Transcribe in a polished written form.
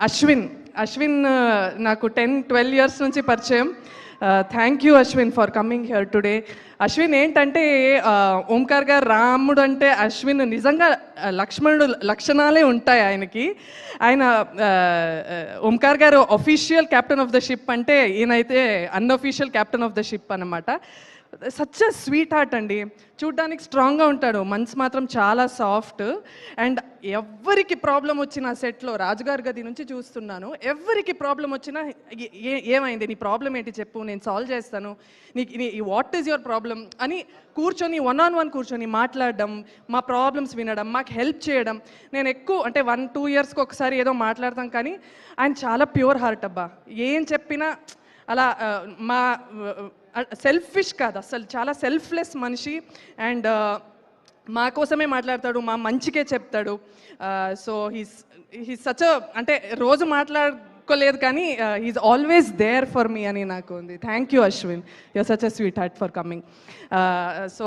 అశ్విన్ నాకు 10-12 ఇయర్స్ నుంచి పరిచయం. Thank you Ashwin for coming here today. Ashwin ఏంటంటే ఓంకార్ గారు రాముడు అంటే అశ్విన్ నిజంగా లక్ష్మణుడు లక్షణాలే ఉంటాయి ఆయనకి. ఆయన ఓంకార్ గారు official captain of the ship అంటే ఈయనైతే unofficial captain of the ship అన్నమాట. సచ్ అ స్వీట్ హార్ట్ అండి. చూడ్డానికి స్ట్రాంగ్గా ఉంటాడు, మనసు మాత్రం చాలా సాఫ్ట్. అండ్ ఎవరికి ప్రాబ్లం వచ్చినా సెట్లో రాజుగారి గది నుంచి చూస్తున్నాను, ఎవరికి ప్రాబ్లం వచ్చినా ఏమైంది, నీ ప్రాబ్లం ఏంటి చెప్పు, నేను సాల్వ్ చేస్తాను, వాట్ ఈజ్ యువర్ ప్రాబ్లం అని కూర్చొని 1-on-1 కూర్చొని మాట్లాడడం, మా ప్రాబ్లమ్స్ వినడం, మాకు హెల్ప్ చేయడం. నేను ఎక్కువ అంటే 1-2 ఇయర్స్కి ఒకసారి ఏదో మాట్లాడతాం, కానీ ఆయన చాలా ప్యూర్ హార్ట్ అబ్బా. ఏం చెప్పినా అలా మా సెల్ఫిష్ కాదు అసలు, చాలా సెల్ఫ్లెస్ మనిషి. అండ్ మా కోసమే మాట్లాడతాడు, మా మంచికే చెప్తాడు. సో హీస్ సచ్ అంటే రోజు మాట్లాడుకోలేదు కానీ he's always there for me అని నాకు ఉంది. Thank you Ashwin, you're such a sweetheart for coming. So